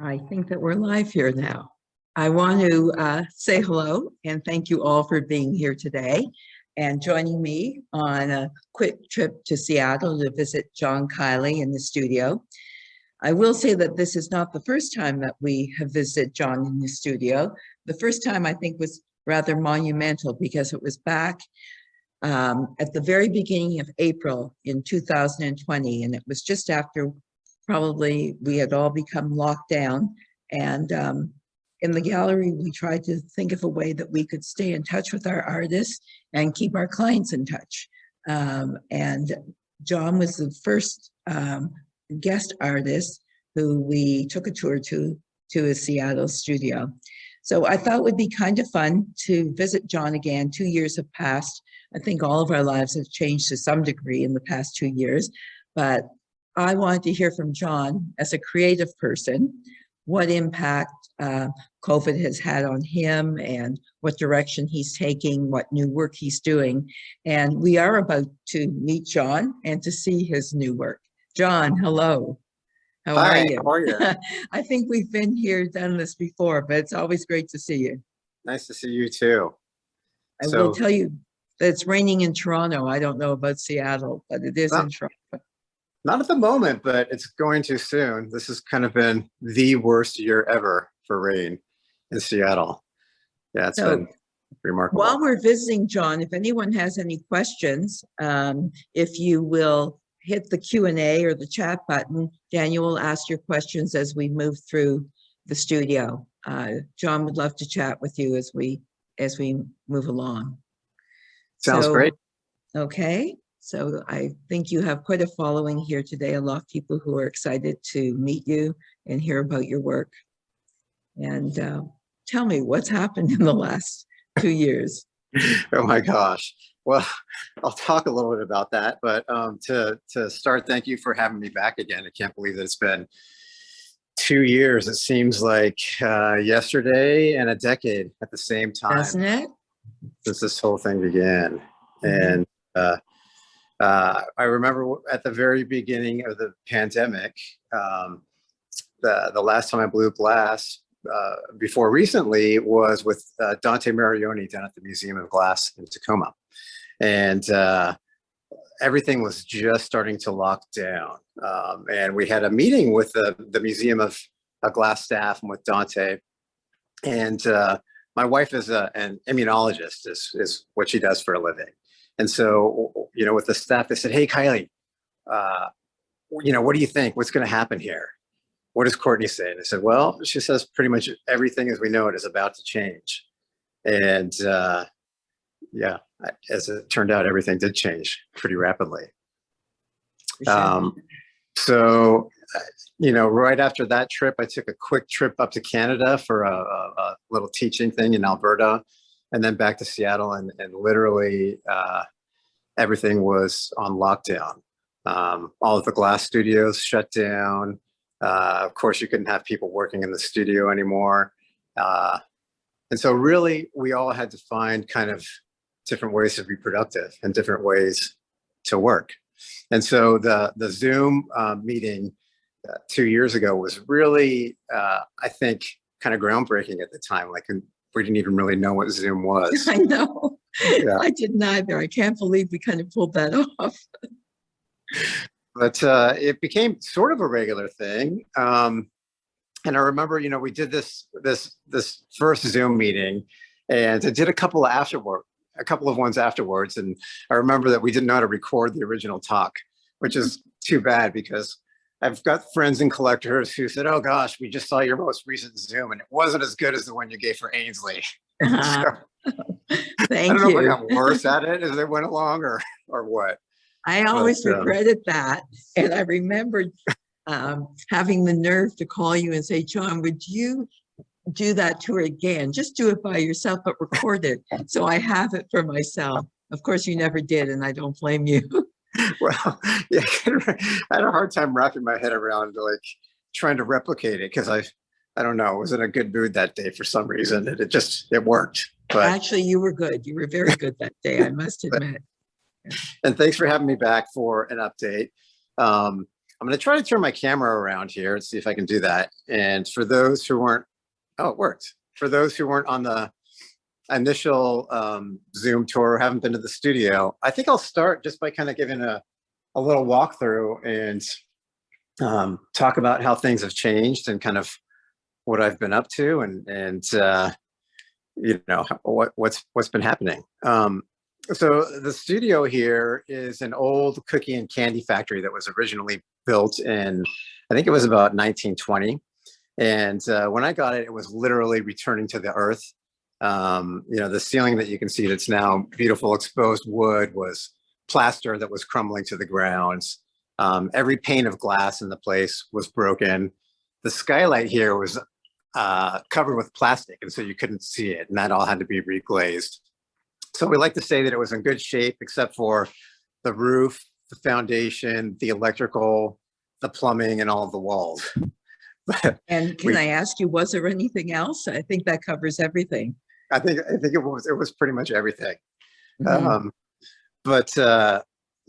I think that we're live here now. I want to say hello and thank you all for being here today and joining me on a quick trip to Seattle to visit John Kiley in the studio. I will say that this is not the first time that we have visited John in the studio. The first time I think was rather monumental because it was back at the very beginning of April in 2020, and it was just after probably we had all become locked down. And in the gallery, we tried to think of a way that we could stay in touch with our artists and keep our clients in touch. And John was the first guest artist who we took a tour to his Seattle studio. So I thought it would be kind of fun to visit John again. 2 years have passed. I think all of our lives have changed to some degree in the past 2 years, but I wanted to hear from John as a creative person, what impact COVID has had on him and what direction he's taking, what new work he's doing. And we are about to meet John and to see his new work. John, hello. How are you? How are you? I think we've been here, done this before, but it's always great to see you. Nice to see you too. I will tell you that it's raining in Toronto. I don't know about Seattle, but it is in Toronto. Not at the moment, but it's going to soon. This has kind of been the worst year ever for rain in Seattle. Yeah, it's been remarkable. While we're visiting John, if anyone has any questions, if you will hit the Q&A or the chat button, Daniel will ask your questions as we move through the studio. John would love to chat with you as we move along. Sounds great. Okay. So I think you have quite a following here today, a lot of people who are excited to meet you and hear about your work. And tell me, what's happened in the last 2 years? Oh my gosh. Well, I'll talk a little bit about that, but to start, thank you for having me back again. I can't believe that it's been 2 years. It seems like yesterday and a decade at the same time. Doesn't it? Since this whole thing began. And I remember at the very beginning of the pandemic, the last time I blew glass before recently was with Dante Marioni down at the Museum of Glass in Tacoma. And everything was just starting to lock down. And we had a meeting with the Museum of Glass staff and with Dante. And my wife is an immunologist, is what she does for a living. And so, you know, with the staff, they said, "Hey, Kiley, you know, what do you think? What's going to happen here? What does Courtney say?" And I said, "Well, she says pretty much everything as we know it is about to change." And yeah, as it turned out, everything did change pretty rapidly. So, you know, right after that trip, I took a quick trip up to Canada for a little teaching thing in Alberta, and then back to Seattle, and literally everything was on lockdown. All of the glass studios shut down. Of course, you couldn't have people working in the studio anymore. And so really, we all had to find kind of different ways to be productive and different ways to work. And so the Zoom meeting 2 years ago was really, I think, kind of groundbreaking at the time. Like, we didn't even really know what Zoom was. I know. Yeah. I didn't either. I can't believe we kind of pulled that off. But it became sort of a regular thing. And I remember, you know, we did this first Zoom meeting, and I did a couple of ones afterwards. And I remember that we didn't know how to record the original talk, which is too bad because I've got friends and collectors who said, "Oh gosh, we just saw your most recent Zoom and it wasn't as good as the one you gave for Ainsley." So, Thank you. I don't know if I got worse at it as it went along or what. I always regretted that. And I remembered having the nerve to call you and say, "John, would you do that tour again? Just do it by yourself, but record it so I have it for myself." Of course, you never did, and I don't blame you. Well, yeah, I had a hard time wrapping my head around like trying to replicate it because I don't know, I was in a good mood that day for some reason, and it worked. But actually, you were good. You were very good that day, I must admit. And thanks for having me back for an update. I'm going to try to turn my camera around here and see if I can do that. And for those who weren't, oh, it worked. For those who weren't on the initial Zoom tour, haven't been to the studio, I think I'll start just by kind of giving a little walkthrough and talk about how things have changed and kind of what I've been up to and you know, what's been happening. So the studio here is an old cookie and candy factory that was originally built in, I think it was about 1920. And when I got it, it was literally returning to the earth. You know, the ceiling that you can see that's now beautiful exposed wood was plaster that was crumbling to the ground. Every pane of glass in the place was broken. The skylight here was covered with plastic, and so you couldn't see it, and that all had to be reglazed. So we like to say that it was in good shape, except for the roof, the foundation, the electrical, the plumbing, and all of the walls. And can I ask you, was there anything else? I think that covers everything. I think it was pretty much everything. Mhm.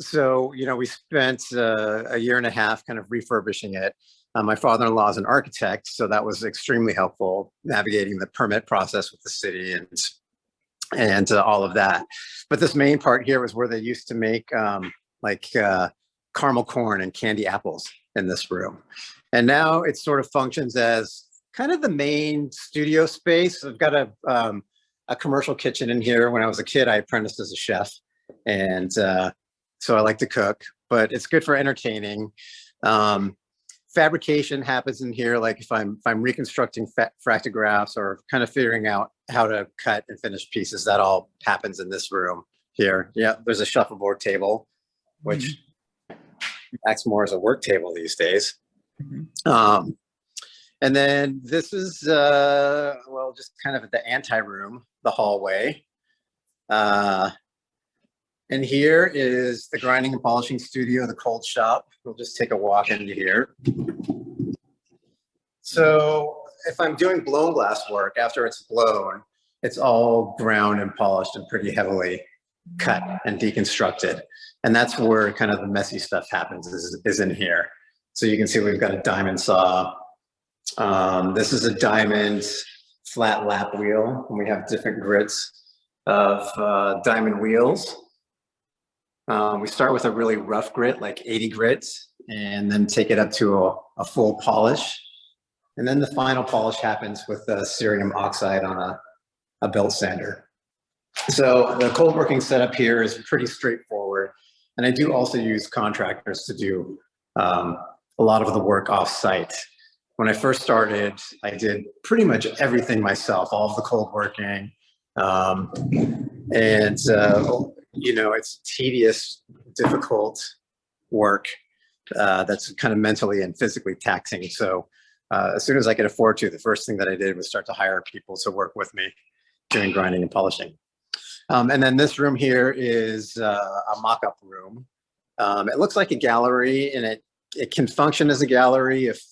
So, you know, we spent a year and a half kind of refurbishing it. My father-in-law is an architect, so that was extremely helpful, navigating the permit process with the city and all of that. But this main part here was where they used to make caramel corn and candy apples in this room. And now it sort of functions as kind of the main studio space. I've got a commercial kitchen in here. When I was a kid, I apprenticed as a chef. And so I like to cook, but it's good for entertaining. Fabrication happens in here, like if I'm reconstructing fractographs or kind of figuring out how to cut and finish pieces, that all happens in this room here. Yeah, there's a shuffleboard table, which acts more as a work table these days. And then this is, well, just kind of the anti-room, the hallway. And here is the grinding and polishing studio, the cold shop. We'll just take a walk into here. So if I'm doing blown glass work, after it's blown, it's all ground and polished and pretty heavily cut and deconstructed. And that's where kind of the messy stuff happens, is in here. So you can see we've got a diamond saw. This is a diamond flat lap wheel, and we have different grits of diamond wheels. We start with a really rough grit, like 80 grits, and then take it up to a full polish. And then the final polish happens with the cerium oxide on a belt sander. So the cold working setup here is pretty straightforward. And I do also use contractors to do a lot of the work off site. When I first started, I did pretty much everything myself, all of the cold working. You know, it's tedious, difficult work that's kind of mentally and physically taxing. So as soon as I could afford to, the first thing that I did was start to hire people to work with me doing grinding and polishing. And then this room here is a mock-up room. It looks like a gallery, and it can function as a gallery if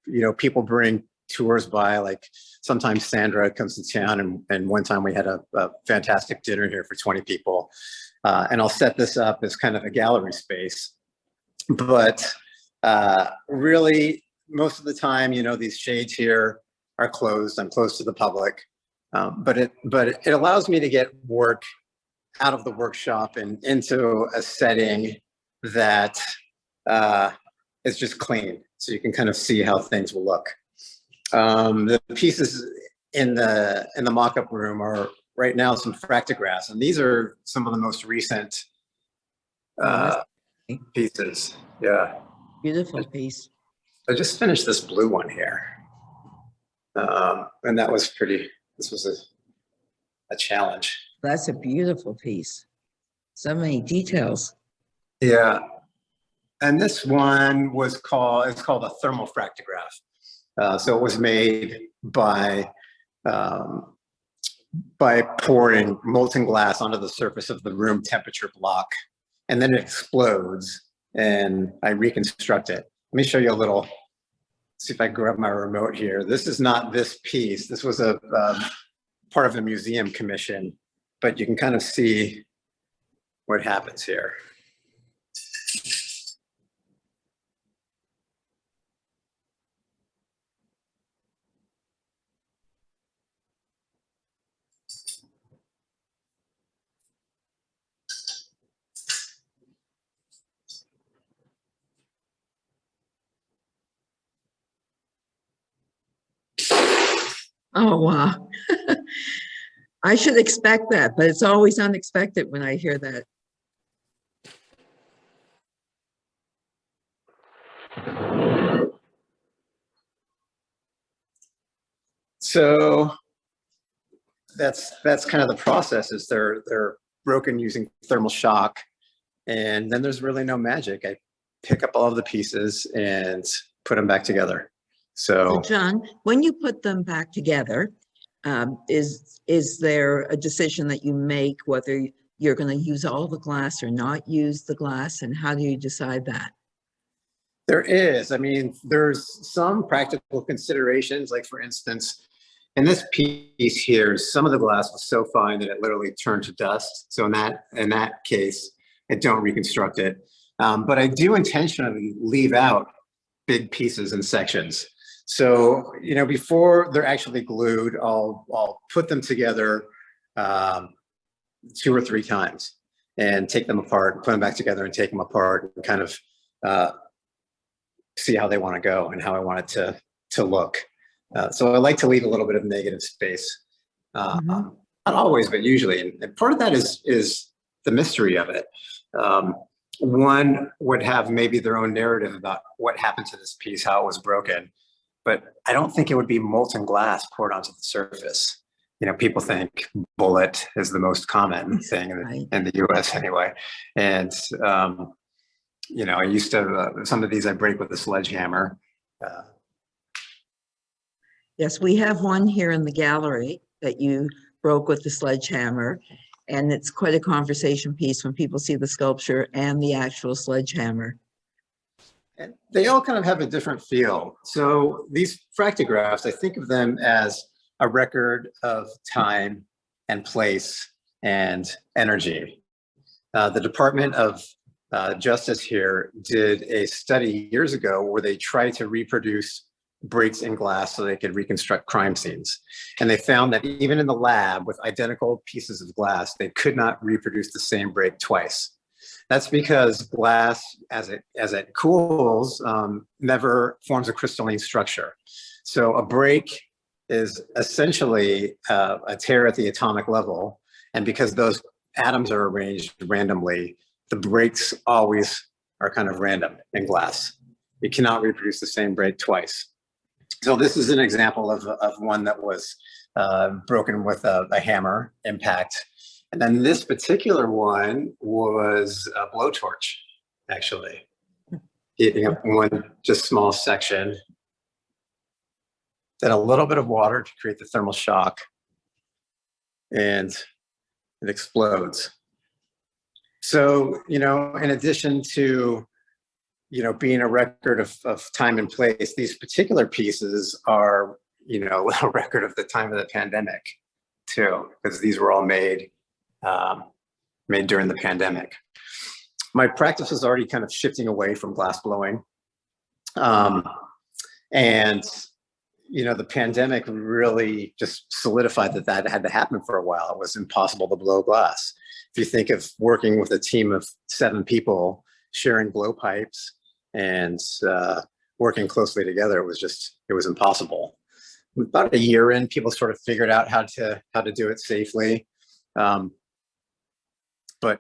you know, people bring tours by. Like sometimes Sandra comes to town, and one time we had a fantastic dinner here for 20 people. And I'll set this up as kind of a gallery space. But really, most of the time, you know, these shades here are closed. I'm closed to the public. But it allows me to get work out of the workshop and into a setting that is just clean. So you can kind of see how things will look. The pieces in the mock-up room are right now some fractographs, and these are some of the most recent pieces. Yeah. Beautiful piece. I just finished this blue one here. And that was this was a challenge. That's a beautiful piece. So many details. Yeah. And this one it's called a thermal fractograph. So it was made by pouring molten glass onto the surface of the room temperature block, and then it explodes, and I reconstruct it. Let me show you a little, see if I grab my remote here. This is not this piece. This was a part of a museum commission, but you can kind of see what happens here. Oh, wow. I should expect that, but it's always unexpected when I hear that. So that's kind of the process. Is they're broken using thermal shock, and then there's really no magic. I pick up all of the pieces and put them back together. So So John, when you put them back together, is there a decision that you make whether you're going to use all the glass or not use the glass, and how do you decide that? there is, I mean, there's some practical considerations, like for instance, in this piece here, some of the glass was so fine that it literally turned to dust. So in that case, I don't reconstruct it. But I do intentionally leave out big pieces and sections. So, before they're actually glued, I'll put them together um, 2 or 3 times and take them apart, put them back together and take them apart and kind of uh, see how they want to go and how I want it to look. So I like to leave a little bit of negative space. Mhm. Not always, but usually. And part of that is the mystery of it. One would have maybe their own narrative about what happened to this piece, how it was broken, but I don't think it would be molten glass poured onto the surface. People think bullet is the most common thing Right. in the US anyway. And, I used to, some of these I break with a sledgehammer. Yes, we have one here in the gallery that you broke with the sledgehammer, and it's quite a conversation piece when people see the sculpture and the actual sledgehammer. And they all kind of have a different feel. So these fractographs, I think of them as a record of time and place and energy. The Department of Justice here did a study years ago where they tried to reproduce breaks in glass so they could reconstruct crime scenes. And they found that even in the lab with identical pieces of glass, they could not reproduce the same break twice. That's because glass, as it cools, never forms a crystalline structure. So a break is essentially a tear at the atomic level. And because those atoms are arranged randomly, the breaks always are kind of random in glass. You cannot reproduce the same break twice. So this is an example of one that was broken with a hammer impact. And then this particular one was a blowtorch, actually. Heating up one just small section. Then a little bit of water to create the thermal shock. And it explodes. So, in addition to being a record of time and place, these particular pieces are, a record of the time of the pandemic too, because these were all made during the pandemic. My practice is already kind of shifting away from glass blowing. And, the pandemic really just solidified that had to happen for a while. It was impossible to blow glass. If you think of working with a team of 7 people sharing blowpipes and working closely together, it was impossible. About a year in, people sort of figured out how to do it safely. But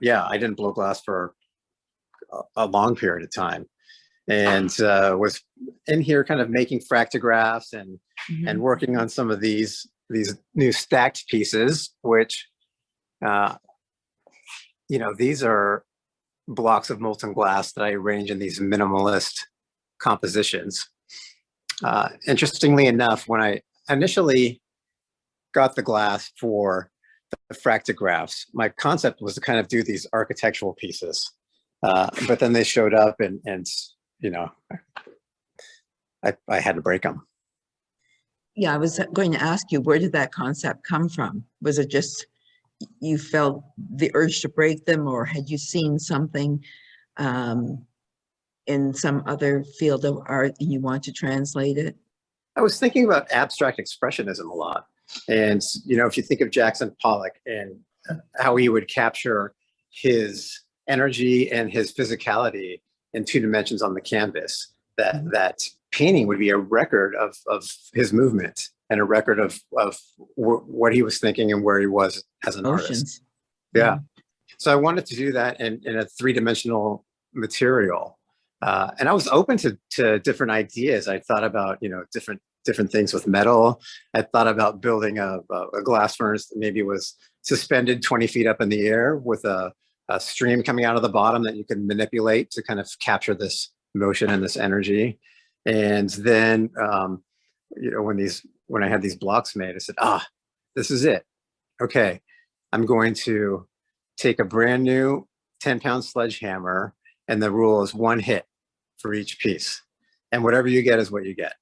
yeah, I didn't blow glass for a long period of time, and was in here kind of making fractographs and working on some of these new stacked pieces, which these are blocks of molten glass that I arrange in these minimalist compositions. Interestingly enough, when I initially got the glass for the fractographs, my concept was to kind of do these architectural pieces. But then they showed up and I had to break them. Yeah, I was going to ask you, where did that concept come from? Was it just you felt the urge to break them, or had you seen something in some other field of art and you want to translate it? I was thinking about abstract expressionism a lot. And, if you think of Jackson Pollock and how he would capture his energy and his physicality in 2 dimensions on the canvas, that painting would be a record of his movement and a record of what he was thinking and where he was as an artist. Oceans. Yeah. So I wanted to do that in a three-dimensional material. And I was open to different ideas. I thought about, different things with metal. I thought about building a glass furnace that maybe was suspended 20 feet up in the air with a stream coming out of the bottom that you can manipulate to kind of capture this motion and this energy. And then, when I had these blocks made, I said, this is it. Okay, I'm going to take a brand new 10-pound sledgehammer, and the rule is one hit for each piece. And whatever you get is what you get.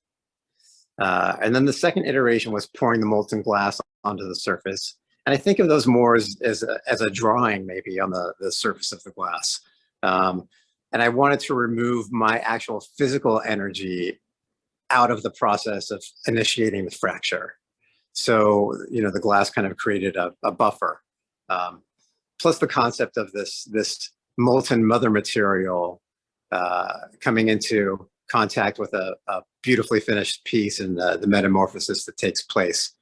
And then the second iteration was pouring the molten glass onto the surface. And I think of those more as a drawing maybe on the surface of the glass. And I wanted to remove my actual physical energy out of the process of initiating the fracture. So, the glass kind of created a buffer. Plus the concept of this molten mother material coming into contact with a beautifully finished piece and the metamorphosis that takes place.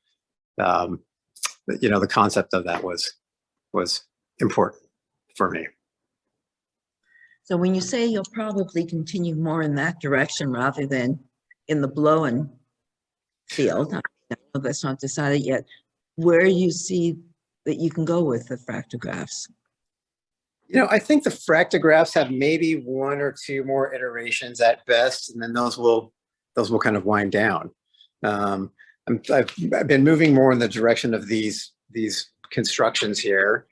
The concept of that was important for me. So when you say you'll probably continue more in that direction rather than in the blow-in field, I know that's not decided yet, where you see that you can go with the fractographs? I think the fractographs have maybe one or two more iterations at best, and then those will kind of wind down. I've been moving more in the direction of these constructions here,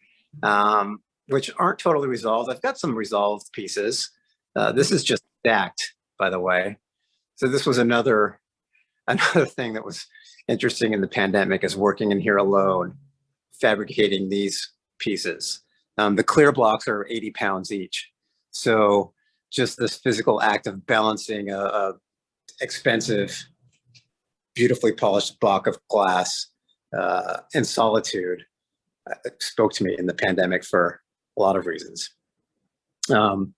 which aren't totally resolved. I've got some resolved pieces. This is just stacked, by the way. So this was another thing that was interesting in the pandemic, is working in here alone, fabricating these pieces. The clear blocks are 80 pounds each. So just this physical act of balancing a expensive, beautifully polished block of glass in solitude spoke to me in the pandemic for a lot of reasons. And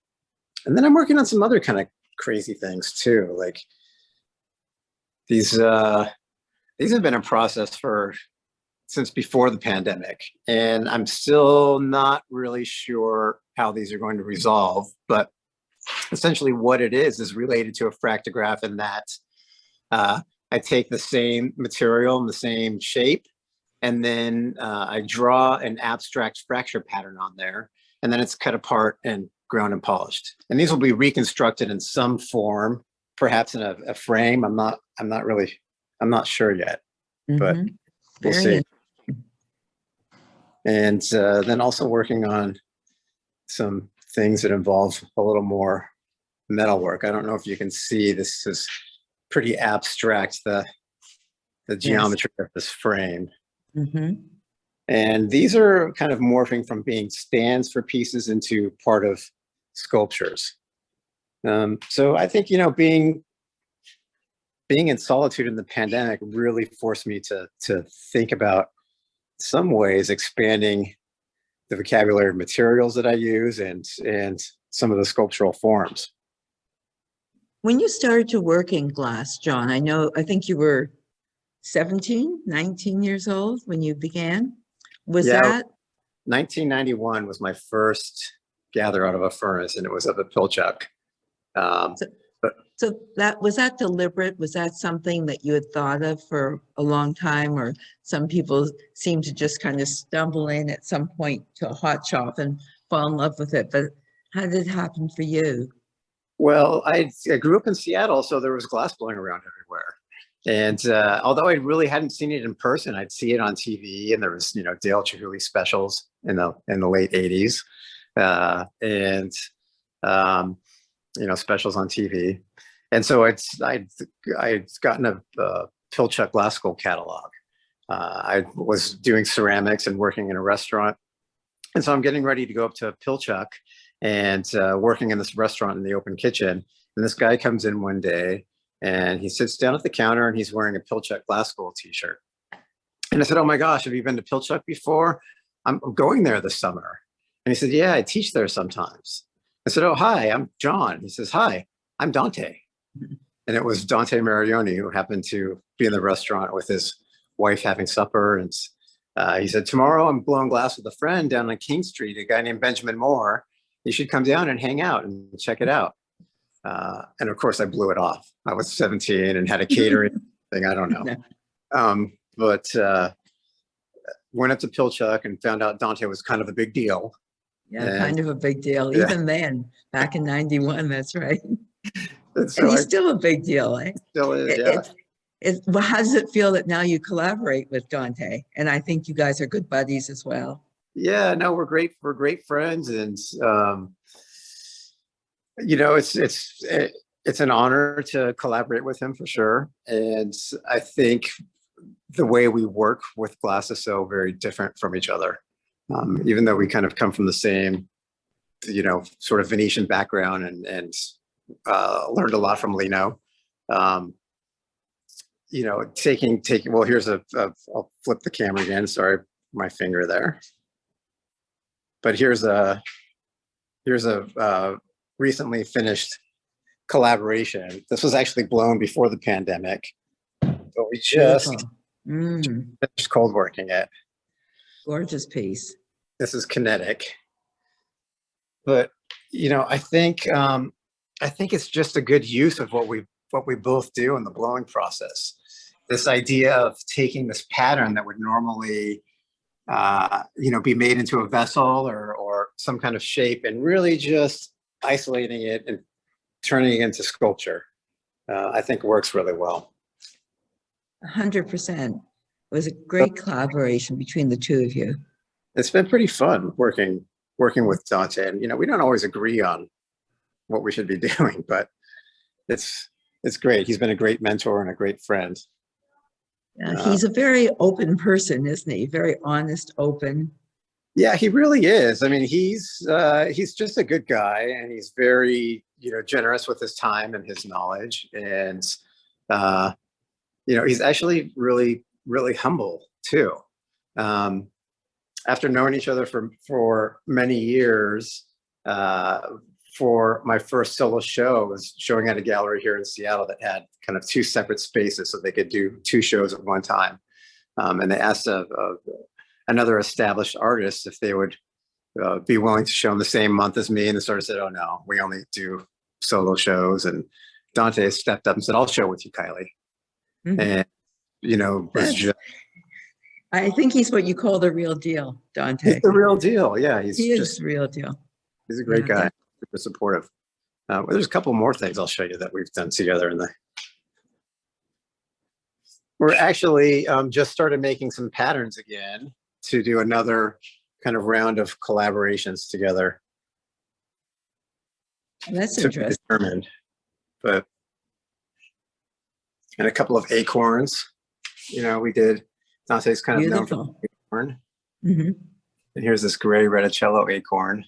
then I'm working on some other kind of crazy things too. Like these have been in process since before the pandemic, and I'm still not really sure how these are going to resolve, but essentially what it is related to a fractograph in that I take the same material and the same shape, and then I draw an abstract fracture pattern on there, and then it's cut apart and ground and polished. And these will be reconstructed in some form, perhaps in a frame. I'm not sure yet, but we'll see. And then also working on some things that involve a little more metal work. I don't know if you can see, this is pretty abstract, the geometry of this frame. And these are kind of morphing from being stands for pieces into part of sculptures. So I think, being in solitude in the pandemic really forced me to think about some ways expanding the vocabulary of materials that I use and some of the sculptural forms. When you started to work in glass, John, I think you were 17, 19 years old when you began. Was that? 1991 was my first gather out of a furnace, and it was of a pilchuck. So was that deliberate? Was that something that you had thought of for a long time, or some people seem to just kind of stumble in at some point to a hot shop and fall in love with it? But how did it happen for you? Well, I grew up in Seattle, so there was glass blowing around everywhere. And although I really hadn't seen it in person, I'd see it on TV, and there was, Dale Chihuly specials in the late 80s, and specials on TV. And so I'd gotten a Pilchuck Glass School catalog. I was doing ceramics and working in a restaurant. And so I'm getting ready to go up to Pilchuck and working in this restaurant in the open kitchen. And this guy comes in one day, and he sits down at the counter, and he's wearing a Pilchuck Glass School t-shirt. And I said, "Oh my gosh, have you been to Pilchuck before? I'm going there this summer." And he said, "Yeah, I teach there sometimes." I said, "Oh, hi, I'm John." He says, "Hi, I'm Dante." And it was Dante Marioni who happened to be in the restaurant with his wife having supper. And he said, tomorrow I'm blowing glass with a friend down on King Street, a guy named Benjamin Moore. You should come down and hang out and check it out. And of course, I blew it off. I was 17 and had a catering thing. I don't know. But went up to Pilchuck and found out Dante was kind of a big deal. Yeah, kind of a big deal. Yeah. Even then, back in 91, that's right. And And he's still a big deal, eh? Still is, yeah. Well, how does it feel that now you collaborate with Dante? And I think you guys are good buddies as well. Yeah, no, we're great. We're great friends, and you know, it's an honor to collaborate with him for sure. And I think the way we work with glass is so very different from each other, even though we kind of come from the same, you know, sort of Venetian background and learned a lot from Lino. You know, taking. Well, here's I'll flip the camera again. Sorry, my finger there. But here's a recently finished collaboration. This was actually blown before the pandemic, but we just finished cold working it. Gorgeous piece. This is kinetic, but you know, I think it's just a good use of what we both do in the blowing process. This idea of taking this pattern that would normally you know, be made into a vessel or some kind of shape, and really just isolating it and turning it into sculpture, I think works really well. 100%. It was a great collaboration between the two of you. It's been pretty fun working with Dante, and you know, we don't always agree on what we should be doing, but it's great. He's been a great mentor and a great friend. He's a very open person, isn't he? Very honest, open. Yeah, he really is. I mean, he's just a good guy, and he's very, you know, generous with his time and his knowledge. And you know, he's actually really, really humble too. After knowing each other for many years, for my first solo show, I was showing at a gallery here in Seattle that had kind of two separate spaces so they could do two shows at one time. And they asked of another established artist if they would be willing to show in the same month as me. And they sort of said, oh no, we only do solo shows. And Dante stepped up and said, I'll show with you, Kiley. And, you know, I think he's what you call the real deal, Dante. He's the real deal. Yeah, he is the real deal. He's a great guy. Super supportive. Well, there's a couple more things I'll show you that we've done together we're actually just started making some patterns again to do another kind of round of collaborations together. That's interesting. Determined, but and a couple of acorns. You know, we did Dante's kind of known for acorn. And here's this gray reticello acorn.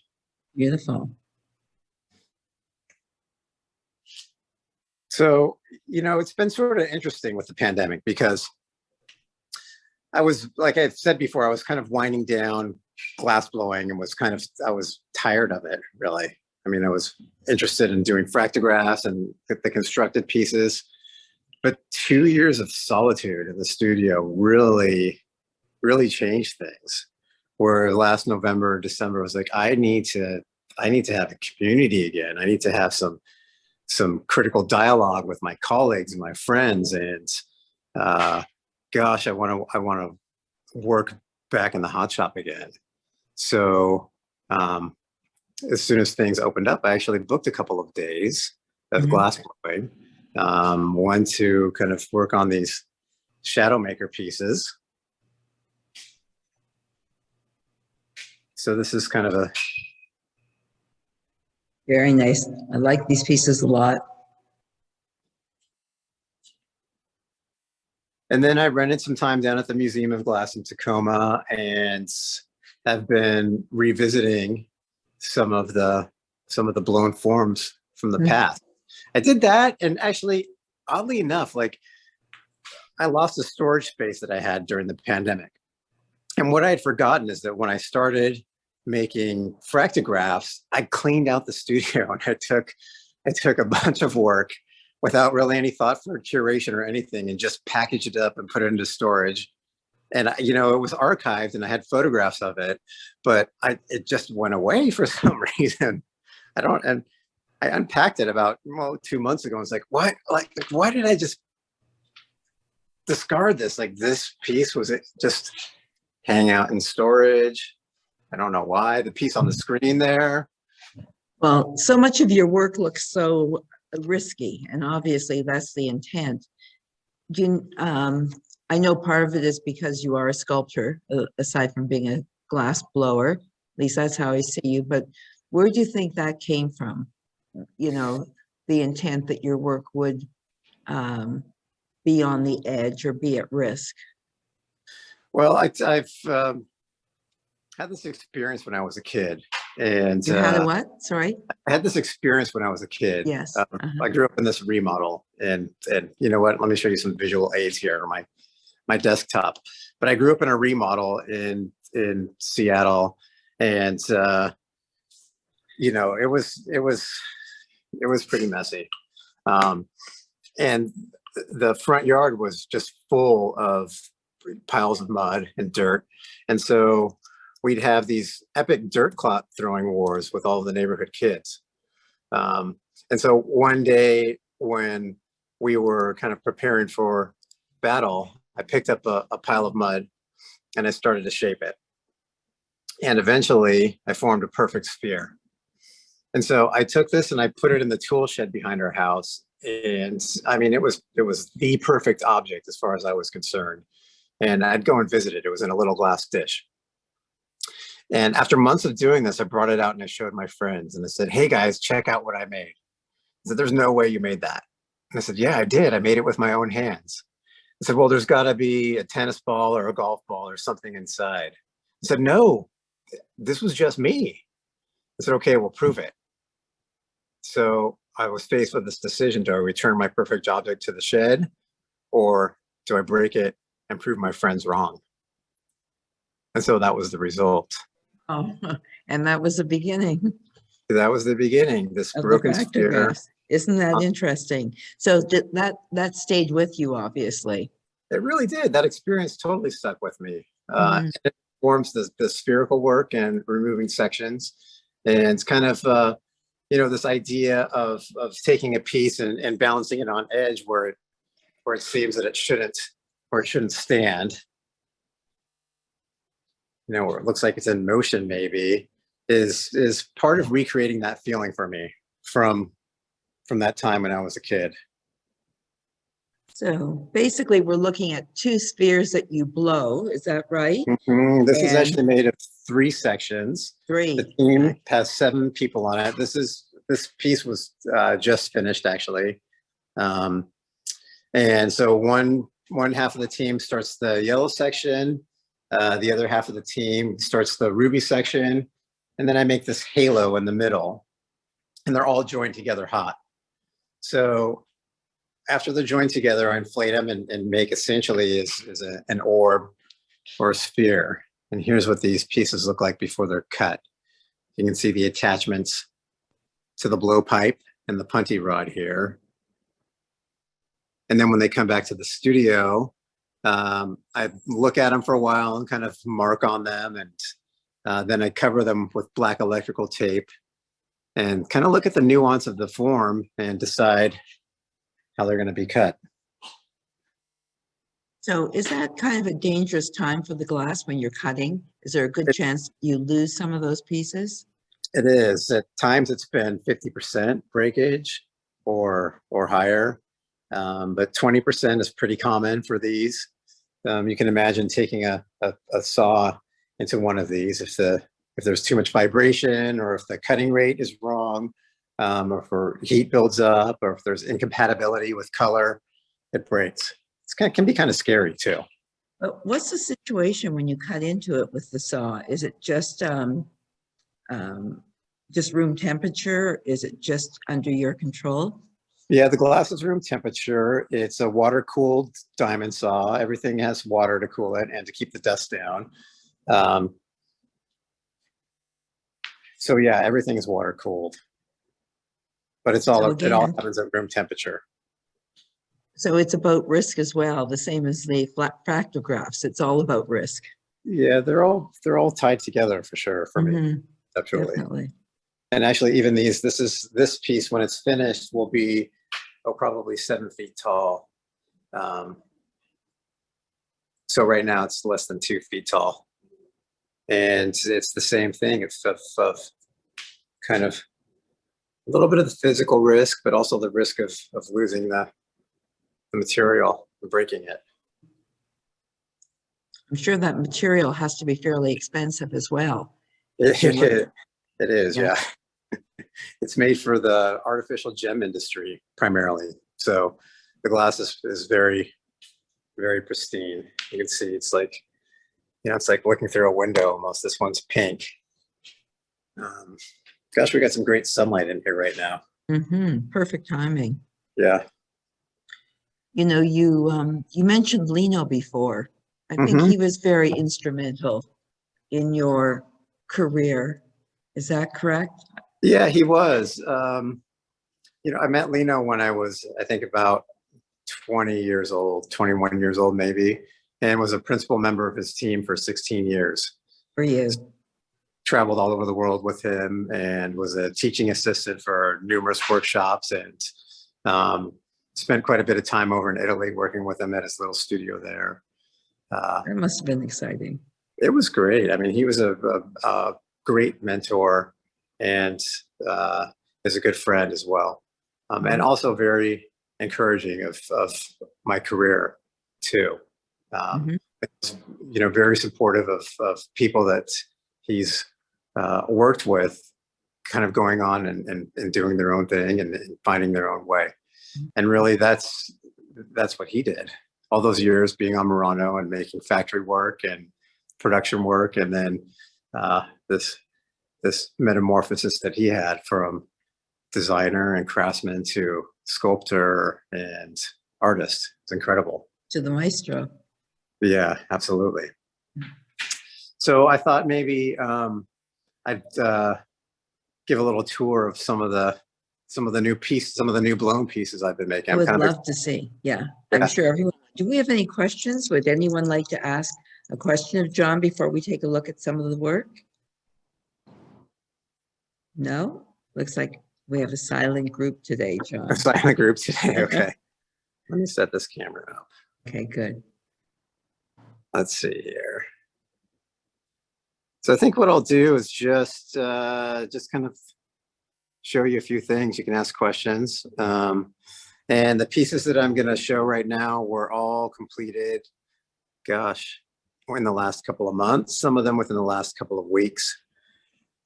Beautiful. So, you know, it's been sort of interesting with the pandemic because I was, like I said before, I was kind of winding down glass blowing and I was tired of it, really. I mean, I was interested in doing fractographs and the constructed pieces, but 2 years of solitude in the studio really, really changed things. Where last November, December, I was like, I need to have a community again. I need to have some critical dialogue with my colleagues and my friends, and gosh, I want to work back in the hot shop again. So as soon as things opened up, I actually booked a couple of days of glass blowing, one to kind of work on these shadow maker pieces. So this is kind of a very nice. I like these pieces a lot. And then I rented some time down at the Museum of Glass in Tacoma and have been revisiting some of the blown forms from the past. I did that, and actually, oddly enough, like I lost the storage space that I had during the pandemic. And what I had forgotten is that when I started making fractographs, I cleaned out the studio and I took a bunch of work without really any thought for curation or anything, and just packaged it up and put it into storage. And you know, it was archived and I had photographs of it, but it just went away for some reason. I don't, and I unpacked it about 2 months ago. I was like, what? Like, why did I just discard this? Like, this piece was it just hang out in storage? I don't know why. The piece on the screen there. Well, so much of your work looks so risky, and obviously that's the intent. Do you, I know part of it is because you are a sculptor, aside from being a glass blower. At least that's how I see you. But where do you think that came from? You know, the intent that your work would be on the edge or be at risk. Well, I've had this experience when I was a kid, and You had a what? Sorry. I had this experience when I was a kid. Yes. I grew up in this remodel, and you know what? Let me show you some visual aids here on my desktop. But I grew up in a remodel in Seattle, and you know, it was pretty messy, and the front yard was just full of piles of mud and dirt, and so we'd have these epic dirt clot throwing wars with all the neighborhood kids. And so one day when we were kind of preparing for battle, I picked up a pile of mud and I started to shape it. And eventually I formed a perfect sphere. And so I took this and I put it in the tool shed behind our house. And I mean, it was the perfect object as far as I was concerned. And I'd go and visit it. It was in a little glass dish. And after months of doing this, I brought it out and I showed my friends and I said, hey guys, check out what I made. I said, there's no way you made that. And I said, yeah, I did. I made it with my own hands. I said, well, there's got to be a tennis ball or a golf ball or something inside. I said, no, this was just me. I said, okay, we'll prove it. So I was faced with this decision. Do I return my perfect object to the shed, or do I break it and prove my friends wrong? And so that was the result. Oh, and that was the beginning That was the beginning, this of the broken sphere. pactographs. Isn't that interesting? So that stayed with you, obviously. It really did. That experience totally stuck with me. Mhm. It forms the spherical work and removing sections. And it's kind of, you know, this idea of taking a piece and balancing it on edge where it seems that it shouldn't stand. You know, where it looks like it's in motion maybe, is part of recreating that feeling for me from that time when I was a kid. So basically, we're looking at two spheres that you blow. Is that right? This is And actually made of 3 sections. three. The team has 7 people on it. This piece was just finished actually, and so one half of the team starts the yellow section, the other half of the team starts the ruby section, and then I make this halo in the middle, and they're all joined together hot. So after they're joined together, I inflate them and make essentially an orb or a sphere. And here's what these pieces look like before they're cut. You can see the attachments to the blowpipe and the punty rod here. And then when they come back to the studio, I look at them for a while and kind of mark on them. And then I cover them with black electrical tape and kind of look at the nuance of the form and decide how they're going to be cut. So is that kind of a dangerous time for the glass when you're cutting? Is there a good chance you lose some of those pieces? It is. At times it's been 50% breakage or higher, but 20% is pretty common for these. You can imagine taking a saw into one of these if there's too much vibration, or if the cutting rate is wrong, or if heat builds up, or if there's incompatibility with color, it breaks. It can be kind of scary too. But what's the situation when you cut into it with the saw? Is it just room temperature? Is it just under your control? Yeah, the glass is room temperature. It's a water-cooled diamond saw. Everything has water to cool it and to keep the dust down. So yeah, everything is water-cooled, but it all happens at room temperature. So it's about risk as well, the same as the fractographs. It's all about risk. Yeah, they're all tied together for sure for me. Mhm, Absolutely. definitely. And actually, even this piece when it's finished will be probably 7 feet tall. So right now it's less than 2 feet tall, and it's the same thing. It's of kind of a little bit of the physical risk, but also the risk of losing the material and breaking it. I'm sure that material has to be fairly expensive as well. It is, Yeah. yeah. It's made for the artificial gem industry primarily. So the glass is very, very pristine. You can see it's like, it's like looking through a window almost. This one's pink. Gosh, we got some great sunlight in here right now. Perfect timing. Yeah. You know, you mentioned Lino before. I think he was very instrumental in your career. Is that correct? Yeah, he was. I met Lino when I was, I think, about 20 years old, 21 years old, maybe, and was a principal member of his team for 16 years. For you? Traveled all over the world with him and was a teaching assistant for numerous workshops, and spent quite a bit of time over in Italy working with him at his little studio there. That must have been exciting. It was great. I mean, he was a great mentor and is a good friend as well. And also very encouraging of my career too. Very supportive of people that he's worked with, kind of going on and doing their own thing and finding their own way. And really that's what he did all those years, being on Murano and making factory work and production work. And then this metamorphosis that he had from designer and craftsman to sculptor and artist. It's incredible. To the maestro. Yeah, absolutely. So I thought maybe I'd give a little tour of some of the new pieces, some of the new blown pieces I've been making. I would love to see. Yeah, I'm sure everyone. Do we have any questions? Would anyone like to ask a question of John before we take a look at some of the work? No? Looks like we have a silent group today, John. A silent group today, okay. Let me set this camera up. Okay, good. Let's see here. So I think what I'll do is just kind of show you a few things. You can ask questions. And the pieces that I'm going to show right now were all completed, gosh, in the last couple of months, some of them within the last couple of weeks,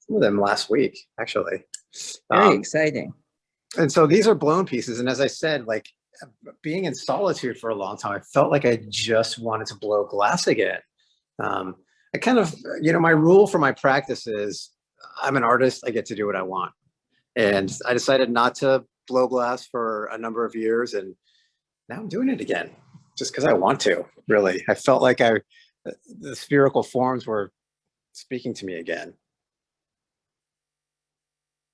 some of them last week, actually. Very exciting. And so these are blown pieces. And as I said, like being in solitude for a long time, I felt like I just wanted to blow glass again. I kind of, my rule for my practice is I'm an artist, I get to do what I want. And I decided not to blow glass for a number of years, and now I'm doing it again just because I want to. Really, I felt like the spherical forms were speaking to me again.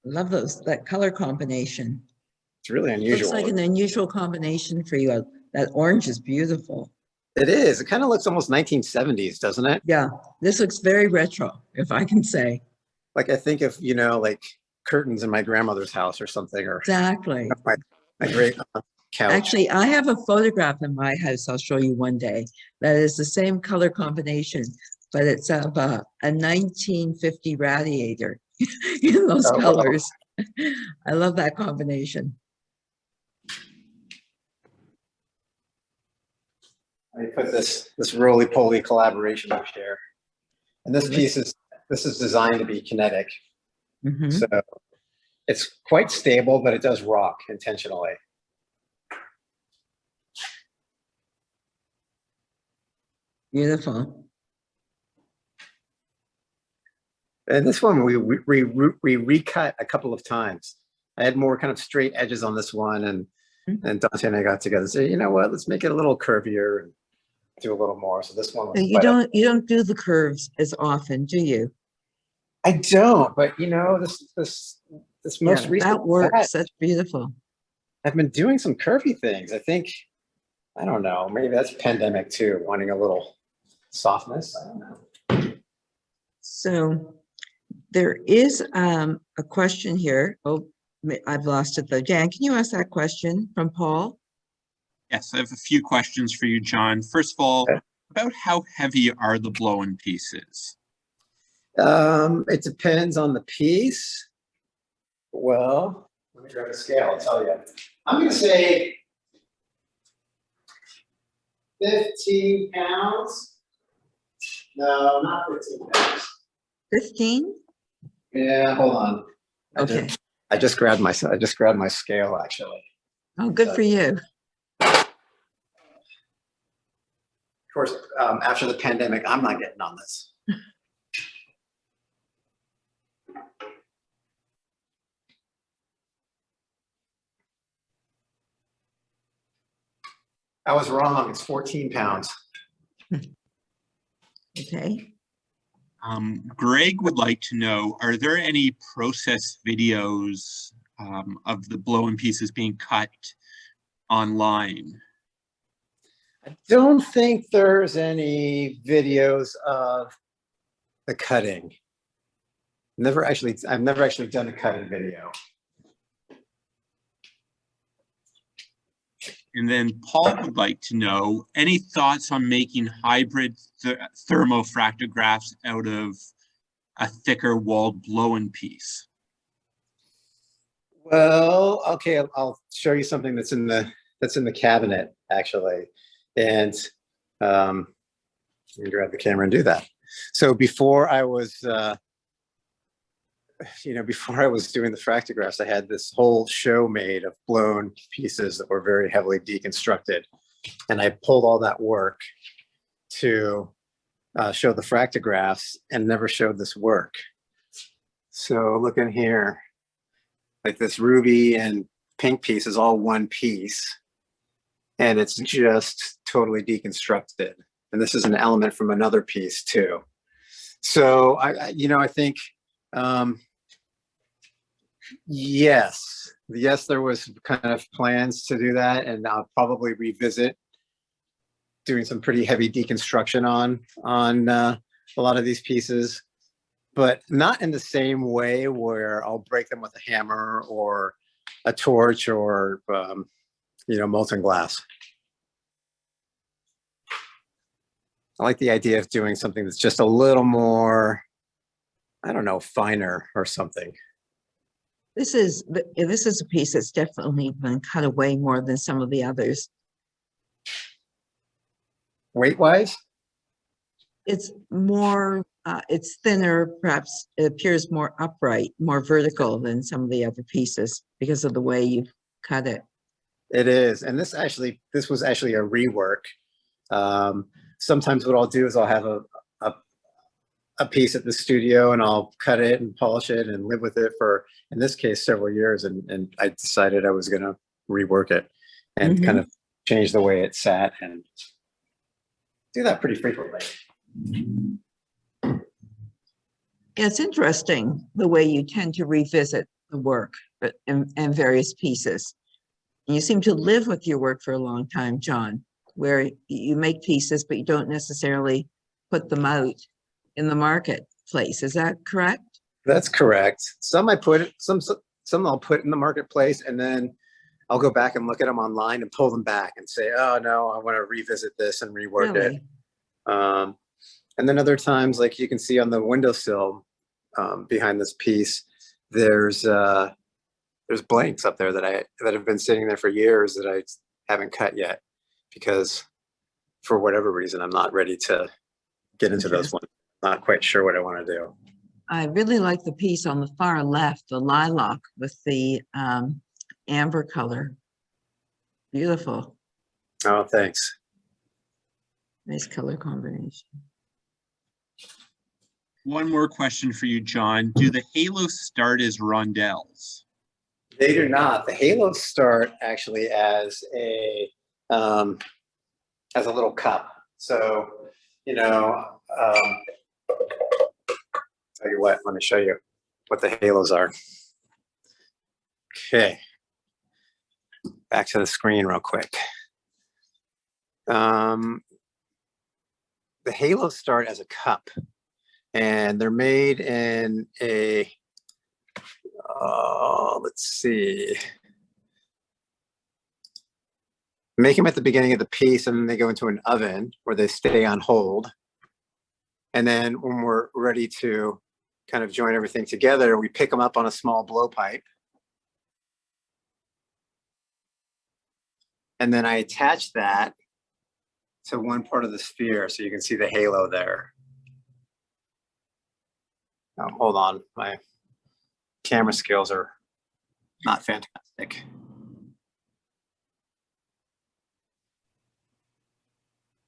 Love that color combination. It's really unusual. Looks like an unusual combination for you. That orange is beautiful. It is. It kind of looks almost 1970s, doesn't it? Yeah, this looks very retro, if I can say. Like I think of like curtains in my grandmother's house or something, or exactly my great couch. Actually, I have a photograph in my house I'll show you one day that is the same color combination, but it's of a 1950 radiator in those colors. Wow. I love that combination. Let me put this roly-poly collaboration up here. And this piece is designed to be kinetic. So it's quite stable, but it does rock intentionally. Beautiful. And this one we recut a couple of times. I had more kind of straight edges on this one, and Dante and I got together and said, you know what, let's make it a little curvier and do a little more. So this one was you don't do the curves as often, do you? I don't, but this most recent that works. That's beautiful. I've been doing some curvy things. I think I don't know. Maybe that's pandemic too, wanting a little softness. I don't know. So there is a question here. Oh, I've lost it though. Dan, can you ask that question from Paul? Yes, I have a few questions for you, John. First of all, about how heavy are the blow-in pieces? It depends on the piece. Well, let me grab a scale, I'll tell you. I'm gonna say 15 pounds. No, not 15 pounds. 15? Yeah, hold on. Okay. I just grabbed my scale actually. Oh, good for you. Of course, after the pandemic, I'm not getting on this. I was wrong. It's 14 pounds. Okay. Greg would like to know, are there any process videos of the blow-in pieces being cut online? I don't think there's any videos of the cutting. I've never actually done a cutting video. And then Paul would like to know, any thoughts on making hybrid thermofractographs out of a thicker walled blow-in piece? Well, okay, I'll show you something that's in the cabinet actually, and you can grab the camera and do that. So before I was before I was doing the fractographs, I had this whole show made of blown pieces that were very heavily deconstructed. And I pulled all that work to show the fractographs and never showed this work. So look in here, like this ruby and pink piece is all one piece. And it's just totally deconstructed. And this is an element from another piece too. So I think, yes, there was kind of plans to do that, and I'll probably revisit doing some pretty heavy deconstruction on a lot of these pieces, but not in the same way where I'll break them with a hammer or a torch or molten glass. I like the idea of doing something that's just a little more, I don't know, finer or something. This is a piece that's definitely been cut away more than some of the others. Weight-wise? It's more, it's thinner, perhaps it appears more upright, more vertical than some of the other pieces because of the way you've cut it. It is, and this was actually a rework. Sometimes what I'll do is I'll have a piece at the studio and I'll cut it and polish it and live with it for, in this case, several years. And I decided I was going to rework it and kind of change the way it sat, and do that pretty frequently. Yeah, it's interesting the way you tend to revisit the work and various pieces. And you seem to live with your work for a long time, John, where you make pieces, but you don't necessarily put them out in the marketplace. Is that correct? That's correct. Some I'll put in the marketplace, and then I'll go back and look at them online and pull them back and say, oh no, I want to revisit this and rework it. And then other times, like you can see on the windowsill behind this piece, there's blanks up there that have been sitting there for years that I haven't cut yet, because for whatever reason, I'm not ready to get into those ones. Not quite sure what I want to do. I really like the piece on the far left, the lilac with the amber color. Beautiful. Oh, thanks. Nice color combination. One more question for you, John. Do the halos start as rondelles? They do not. The halos start actually as a little cup. So, tell you what, let me show you what the halos are. Okay. Back to the screen real quick. The halos start as a cup, and they're made in a, let's see, make them at the beginning of the piece, and then they go into an oven where they stay on hold. And then when we're ready to kind of join everything together, we pick them up on a small blowpipe. And then I attach that to one part of the sphere, so you can see the halo there. Hold on, my camera skills are not fantastic.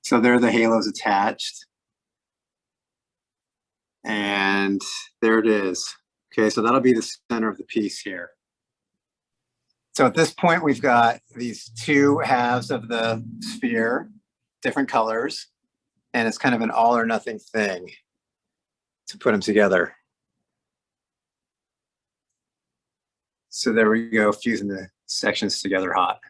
So there the halo's attached. And there it is. Okay, so that'll be the center of the piece here. So at this point, we've got these two halves of the sphere, different colors, and it's kind of an all or nothing thing to put them together. So there we go, fusing the sections together hot.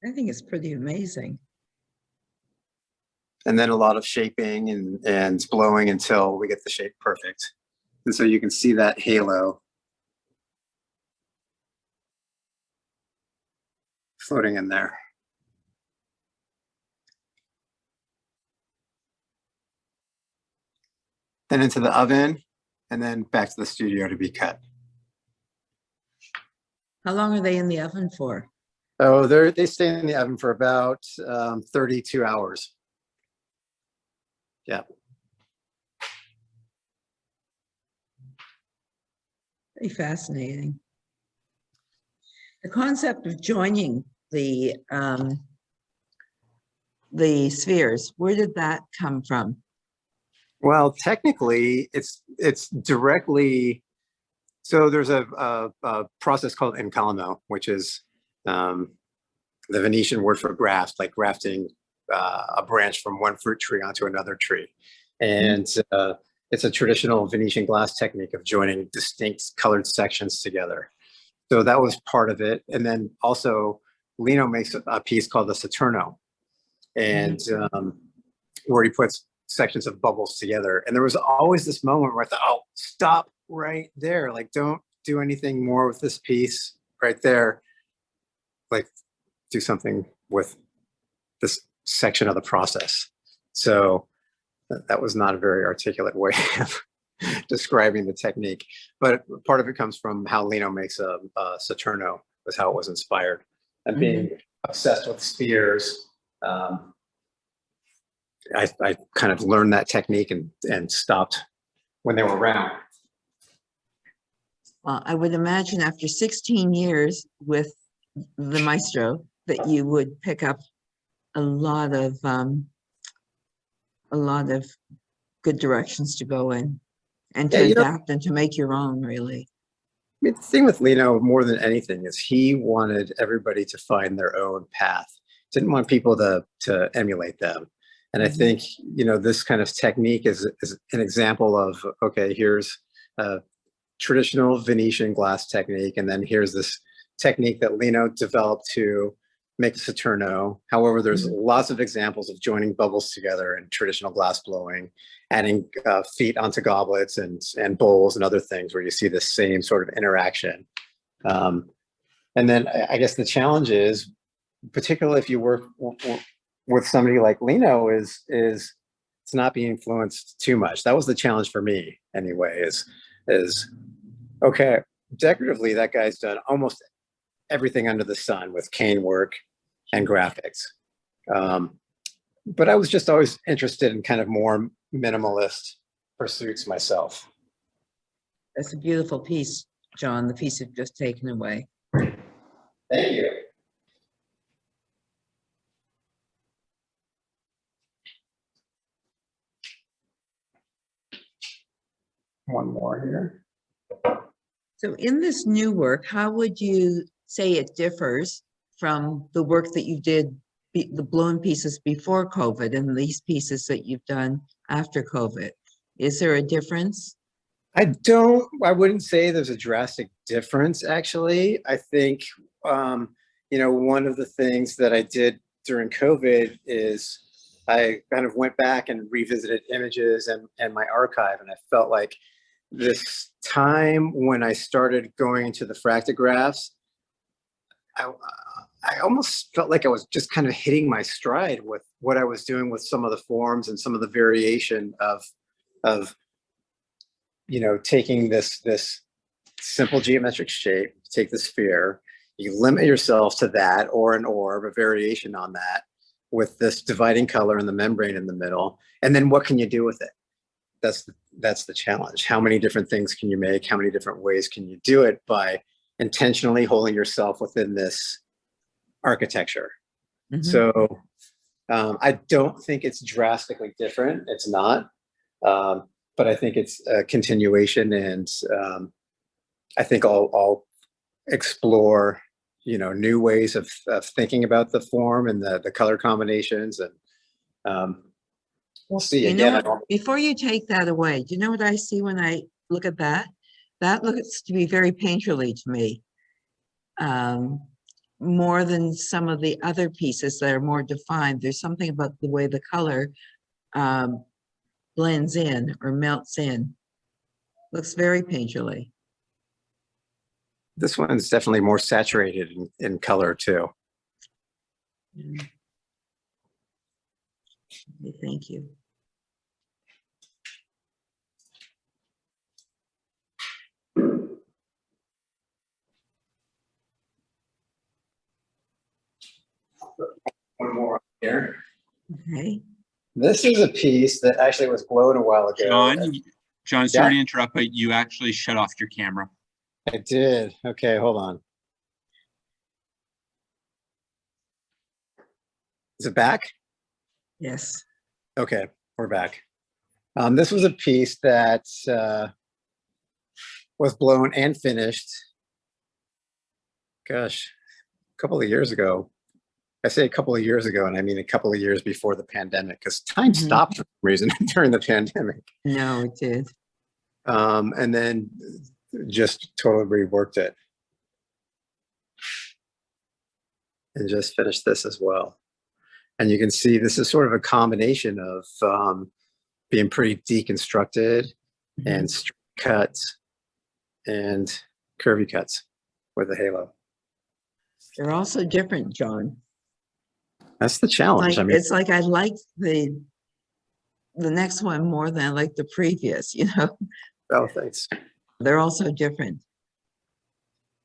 I think it's pretty amazing. And then a lot of shaping and blowing until we get the shape perfect. And so you can see that halo floating in there. Then into the oven, and then back to the studio to be cut. How long are they in the oven for? Oh, they stay in the oven for about 32 hours. Yeah. Very fascinating. The concept of joining the spheres, where did that come from? Well, technically, it's directly. So there's a process called encalamo, which is the Venetian word for graft, like grafting a branch from one fruit tree onto another tree. And it's a traditional Venetian glass technique of joining distinct colored sections together. So that was part of it. And then also Lino makes a piece called the Saturno, and where he puts sections of bubbles together. And there was always this moment where I thought, oh, stop right there. Like, don't do anything more with this piece right there. Like, do something with this section of the process. So that was not a very articulate way of describing the technique, but part of it comes from how Lino makes a Saturno, was how it was inspired. And being obsessed with spheres, I kind of learned that technique and stopped when they were round. I would imagine after 16 years with the maestro that you would pick up a lot of good directions to go in and to adapt and to make your own, really. I mean, the thing with Lino more than anything is he wanted everybody to find their own path. Didn't want people to emulate them. And I think, you know, this kind of technique is an example of, okay, here's a traditional Venetian glass technique, and then here's this technique that Lino developed to make a Saturno. However, there's lots of examples of joining bubbles together in traditional glass blowing, adding feet onto goblets and bowls and other things where you see the same sort of interaction. And then I guess the challenge is, particularly if you work with somebody like Lino, is to not be influenced too much. That was the challenge for me anyway, is okay, decoratively, that guy's done almost everything under the sun with cane work and graphics. But I was just always interested in kind of more minimalist pursuits myself. That's a beautiful piece, John, the piece you've just taken away. Thank you. One more here. So in this new work, how would you say it differs from the work that you did, the blown pieces before COVID and these pieces that you've done after COVID? Is there a difference? I wouldn't say there's a drastic difference, actually. I think, one of the things that I did during COVID is I kind of went back and revisited images and my archive, and I felt like this time when I started going into the fractographs, I, I almost felt like I was just kind of hitting my stride with what I was doing with some of the forms and some of the variation of taking this simple geometric shape, take the sphere, you limit yourself to that or an orb, a variation on that with this dividing color in the membrane in the middle. And then what can you do with it? That's the challenge. How many different things can you make? How many different ways can you do it by intentionally holding yourself within this architecture? Mhm. So I don't think it's drastically different. It's not. But I think it's a continuation, and I think I'll explore, new ways of thinking about the form and the color combinations, and we'll see. You know Again, what? Before you take that away, do you know what I see when I look at that? That looks to be very painterly to me. More than some of the other pieces that are more defined. There's something about the way the color blends in or melts in. Looks very painterly. this one's definitely more saturated in color too. Yeah. Okay, thank you. One more here. Okay. This is a piece that actually was blown a while ago. John, sorry to interrupt, but you actually shut off your camera. I did. Okay, hold on. Is it back? Yes. Okay, we're back. This was a piece that was blown and finished, gosh, a couple of years ago. I say a couple of years ago, and I mean a couple of years before the pandemic, because time stopped for some reason during the pandemic. No, it did. And then just totally reworked it. And just finished this as well. And you can see this is sort of a combination of being pretty deconstructed and straight cuts and curvy cuts with a halo. They're also different, John. That's the challenge. Like, it's like I like the next one more than I like the previous, Oh, thanks. They're also different.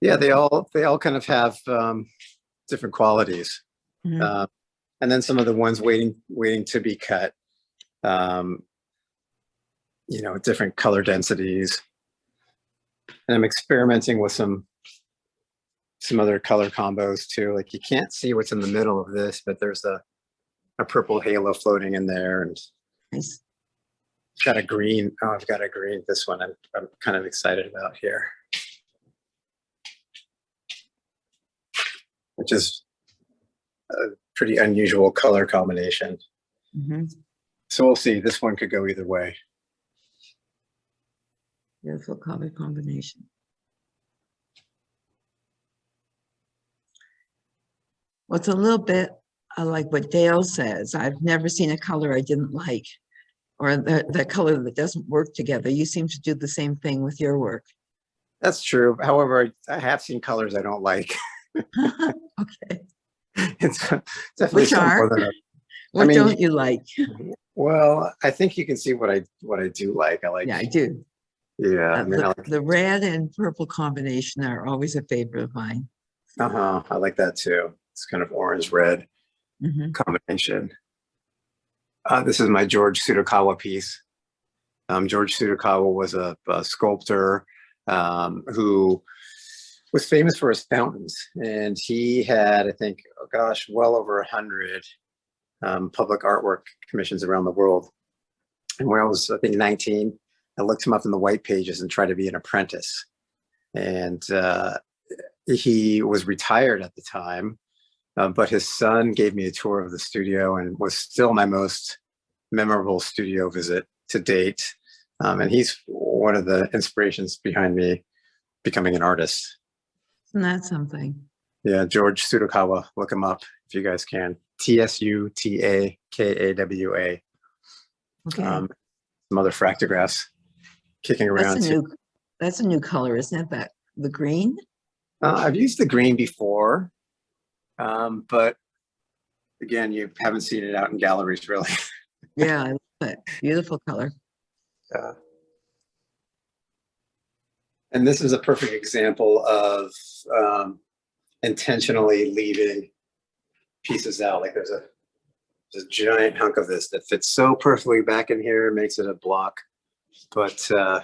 Yeah, they all kind of have different qualities. Mhm. And then some of the ones waiting to be cut, different color densities. And I'm experimenting with some other color combos too. Like you can't see what's in the middle of this, but there's a purple halo floating in there, and Nice. it's got a green. Oh, I've got a green. This one I'm kind of excited about here, which is a pretty unusual color combination. Mhm. So we'll see. This one could go either way. Beautiful color combination. Well, it's a little bit like what Dale says. I've never seen a color I didn't like, or the color that doesn't work together. You seem to do the same thing with your work. That's true. However, I have seen colors I don't like. Okay. It's definitely Which are? more than What don't you like? well, I think you can see what I do like. I like. Yeah, I do. Yeah, I mean, I like. The red and purple combination are always a favorite of mine. I like that too. It's kind of orange red Mhm. combination. This is my George Tsutokawa piece. George Tsutokawa was a sculptor who was famous for his fountains, and he had, I think, oh gosh, well over 100 public artwork commissions around the world. And when I was, I think, 19, I looked him up in the white pages and tried to be an apprentice. And he was retired at the time, but his son gave me a tour of the studio and was still my most memorable studio visit to date. And he's one of the inspirations behind me becoming an artist. Isn't that something? Yeah, George Tsutakawa, look him up if you guys can. Tsutakawa. Okay. Some other fractographs kicking That's around a too. that's a new color, isn't it? That the green? I've used the green before, but again, you haven't seen it out in galleries really. Yeah, I love it. Beautiful color. And this is a perfect example of intentionally leaving pieces out. Like there's a giant hunk of this that fits so perfectly back in here, makes it a block, but I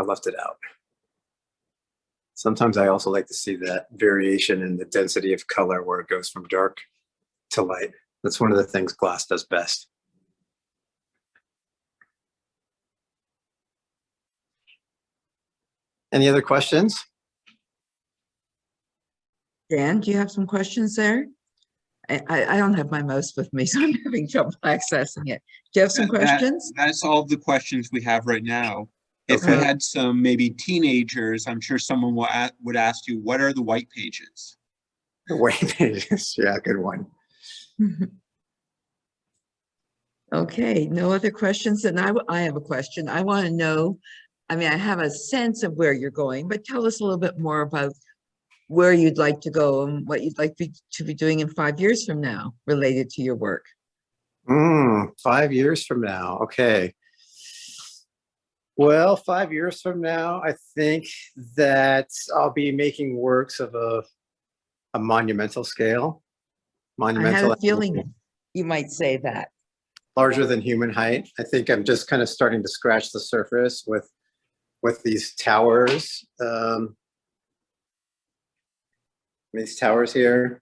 left it out. Sometimes I also like to see that variation in the density of color where it goes from dark to light. That's one of the things glass does best. Any other questions? Dan, do you have some questions there? I don't have my mouse with me, so I'm having trouble accessing it. Do you have some questions? That's all the questions we have right now. If Okay. we had some maybe teenagers, I'm sure someone would ask you, what are the white pages? The white pages, yeah, good one. Okay, no other questions? And I have a question. I want to know, I mean, I have a sense of where you're going, but tell us a little bit more about where you'd like to go and what you'd like to be doing in 5 years from now related to your work. 5 years from now, okay. Well, 5 years from now, I think that I'll be making works of a monumental scale. I had a feeling you might say that. Larger than human height. I think I'm just kind of starting to scratch the surface with these towers. These towers here.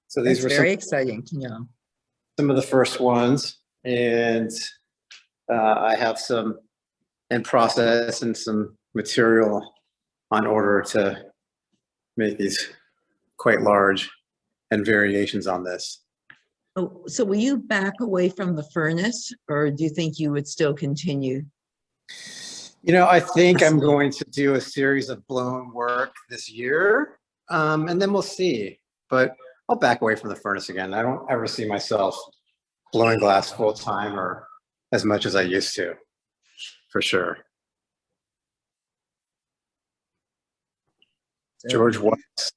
So these That's were very exciting to know. some of the first ones, and I have some in process and some material on order to make these quite large and variations on this. Oh, so will you back away from the furnace, or do you think you would still continue? You know, I think I'm going to do a series of blown work this year, and then we'll see. But I'll back away from the furnace again. I don't ever see myself blowing glass full time or as much as I used to, for sure. George Watts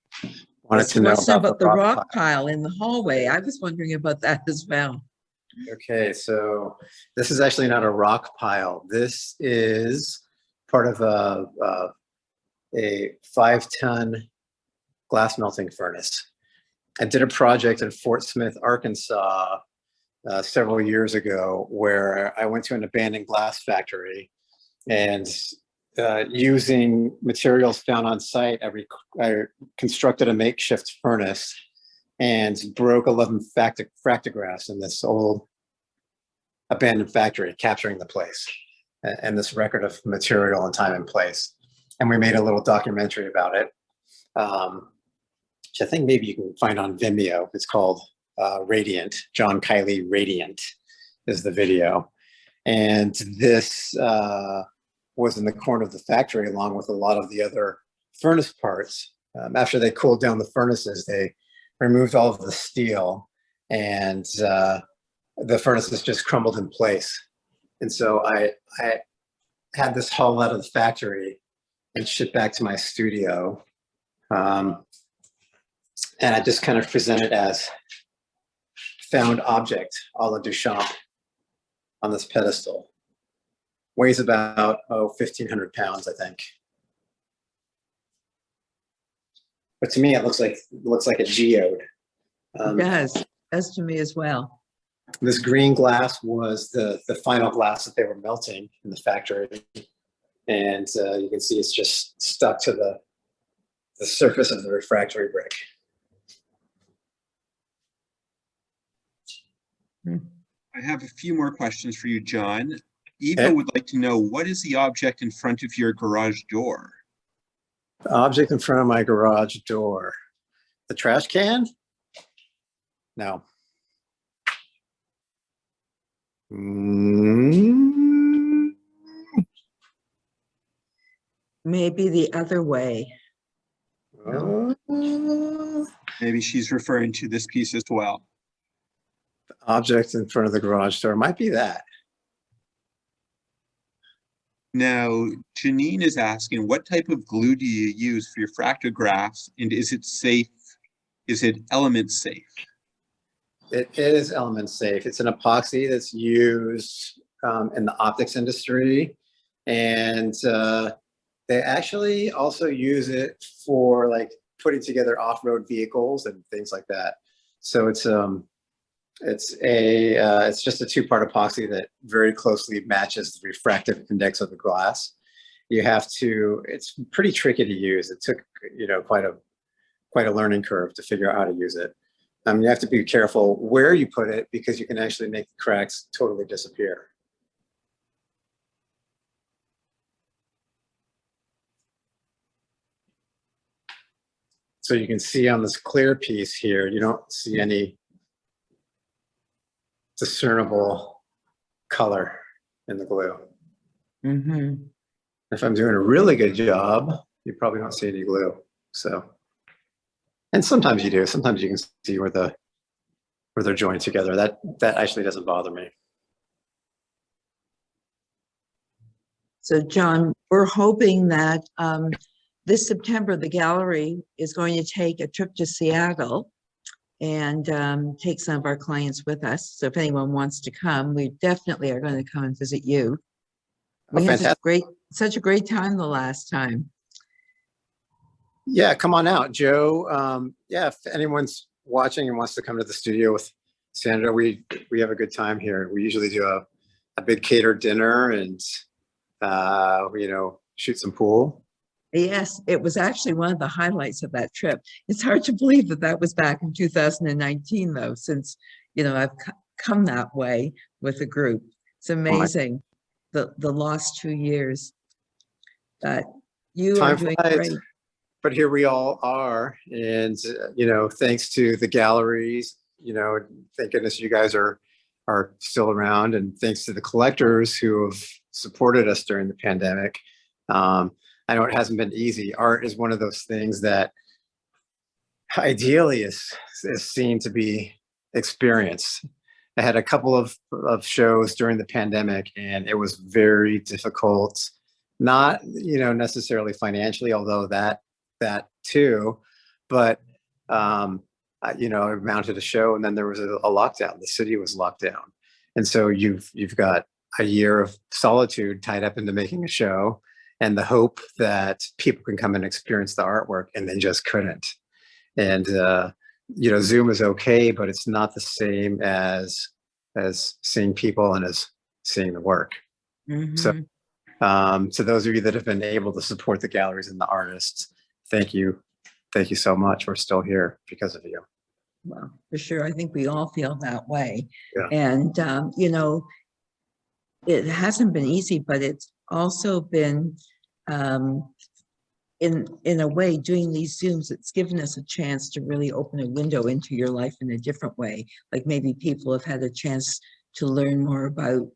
wanted to know about the rock pile in the hallway. I was wondering about that as well. Okay, so this is actually not a rock pile. This is part of a 5-ton glass melting furnace. I did a project in Fort Smith, Arkansas, several years ago, where I went to an abandoned glass factory, and using materials found on site, I constructed a makeshift furnace and broke 11 fractographs in this old abandoned factory, capturing the place and this record of material and time and place. And we made a little documentary about it, which I think maybe you can find on Vimeo. It's called Radiant. John Kiley Radiant is the video. And this was in the corner of the factory along with a lot of the other furnace parts. After they cooled down the furnaces, they removed all of the steel, and the furnaces just crumbled in place. And so I had this hauled out of the factory and shipped back to my studio. And I just kind of present it as found object a la Duchamp on this pedestal. Weighs about 1,500 pounds, I think. But to me, it looks like a geode. It does to me as well. This green glass was the final glass that they were melting in the factory, and you can see it's just stuck to the surface of the refractory brick. I have a few more questions for you, John. Eva would like to know, what is the object in front of your garage door? The object in front of my garage door. The trash can? No. maybe the other way. No. Maybe she's referring to this piece as well. Object in front of the garage door might be that. Now, Janine is asking, what type of glue do you use for your fractographs, and is it safe? Is it element safe? It is element safe. It's an epoxy that's used in the optics industry, and they actually also use it for like putting together off-road vehicles and things like that. So it's just a two-part epoxy that very closely matches the refractive index of the glass. It's pretty tricky to use. It took, quite a learning curve to figure out how to use it. You have to be careful where you put it because you can actually make the cracks totally disappear. So you can see on this clear piece here, you don't see any discernible color in the glue. Mm-hmm. If I'm doing a really good job, you probably don't see any glue. So, and sometimes you do. Sometimes you can see where they're joined together. That actually doesn't bother me. So John, we're hoping that this September, the gallery is going to take a trip to Seattle and take some of our clients with us. So if anyone wants to come, we definitely are going to come and visit you. We had such a great time the last time. Yeah, come on out, Joe. Yeah, if anyone's watching and wants to come to the studio with Sandra, we have a good time here. We usually do a big catered dinner and shoot some pool. Yes, it was actually one of the highlights of that trip. It's hard to believe that was back in 2019, though, since I've come that way with the group. It's amazing, the lost 2 years. But you are doing great. But here we all are, and thanks to the galleries, thank goodness you guys are still around, and thanks to the collectors who have supported us during the pandemic. I know it hasn't been easy. Art is one of those things that ideally is seen to be experienced. I had a couple of shows during the pandemic, and it was very difficult. Not necessarily financially, although that too, but I mounted a show, and then there was a lockdown. The city was locked down, and so you've got a year of solitude tied up into making a show, and the hope that people can come and experience the artwork, and they just couldn't. And Zoom is okay, but it's not the same as seeing people and as seeing the work. Mm-hmm. So to those of you that have been able to support the galleries and the artists, thank you so much. We're still here because of you. Well, for sure. I think we all feel that way. Yeah. And it hasn't been easy, but it's also been in a way, doing these Zooms, it's given us a chance to really open a window into your life in a different way. Like maybe people have had a chance to learn more about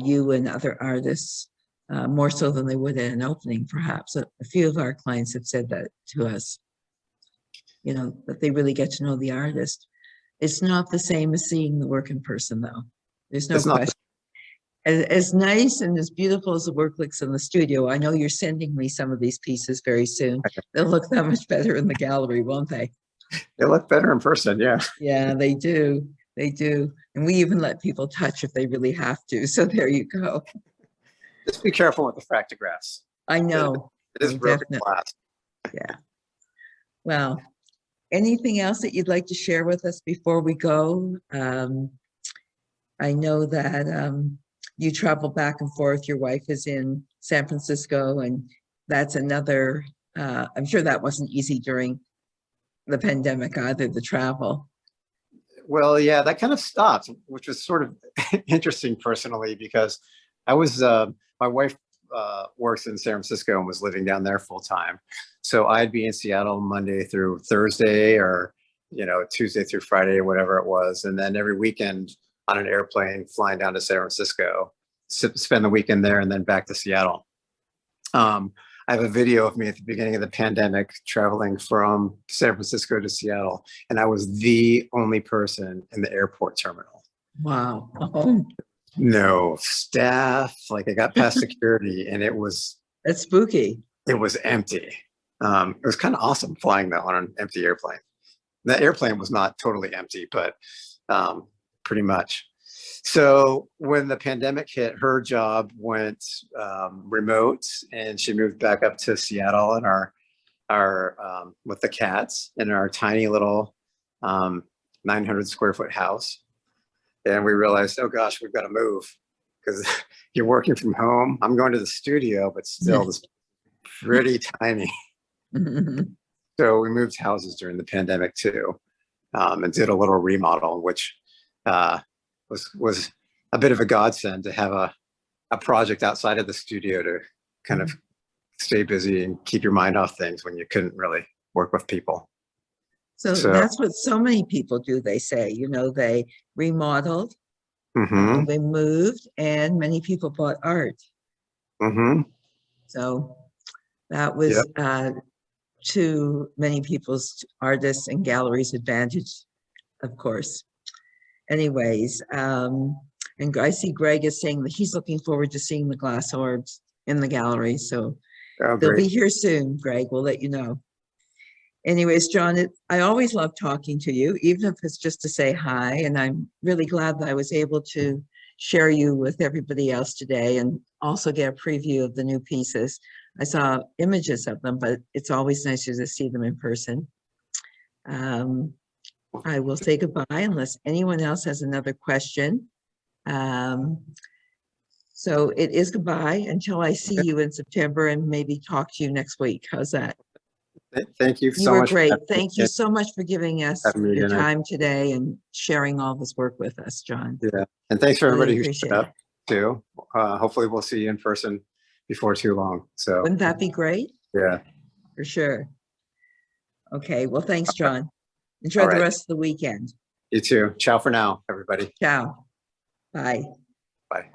you and other artists, more so than they would at an opening, perhaps. A few of our clients have said that to us, that they really get to know the artist. It's not the same as seeing the work in person, though. There's no question. As nice and as beautiful as the work looks in the studio, I know you're sending me some of these pieces very soon. They'll look that much better in the gallery, won't they? They look better in person, yeah. Yeah, they do. They do. And we even let people touch if they really have to. So there you go. Just be careful with the fractographs. I know. It is broken glass. Yeah. Well, anything else that you'd like to share with us before we go? I know that you travel back and forth. Your wife is in San Francisco, and that's another, I'm sure that wasn't easy during the pandemic either, the travel. Well, yeah, that kind of stopped, which was sort of interesting personally, because my wife works in San Francisco and was living down there full time. So I'd be in Seattle Monday through Thursday, or, Tuesday through Friday, or whatever it was. And then every weekend on an airplane flying down to San Francisco, spend the weekend there, and then back to Seattle. I have a video of me at the beginning of the pandemic traveling from San Francisco to Seattle, and I was the only person in the airport terminal. Wow. Oh, No staff, like I got past security and that's spooky. it was empty. It was kind of awesome flying that on an empty airplane. That airplane was not totally empty, but pretty much. So when the pandemic hit, her job went remote, and she moved back up to Seattle and our with the cats in our tiny little 900 square foot house. And we realized, oh gosh, we've got to move because you're working from home. I'm going to the studio, but still, it's pretty tiny. So we moved houses during the pandemic too, and did a little remodel, which was a bit of a godsend to have a project outside of the studio to kind of stay busy and keep your mind off things when you couldn't really work with people. So that's what so many people do. They say, you know, they remodeled, they moved, and many people bought art. So that was to many people's artists and galleries' advantage, of course. Anyways, and I see Greg is saying that he's looking forward to seeing the glass orbs in the gallery. So they'll be here soon, Greg. We'll let you know. Anyways, John, I always love talking to you, even if it's just to say hi. And I'm really glad that I was able to share you with everybody else today and also get a preview of the new pieces. I saw images of them, but it's always nicer to see them in person. I will say goodbye unless anyone else has another question. So it is goodbye until I see you in September and maybe talk to you next week. How's that? Thank you so much. You were great. Thank you so much for giving us your tonight. time today and sharing all this work with us, John. Yeah, and thanks for everybody Really who showed up too. Hopefully we'll see you in person before too long. So wouldn't that be great? Yeah, for sure. Okay, well, thanks, John. Enjoy the rest of the weekend. You too. Ciao for now, everybody. Ciao. Bye. Bye.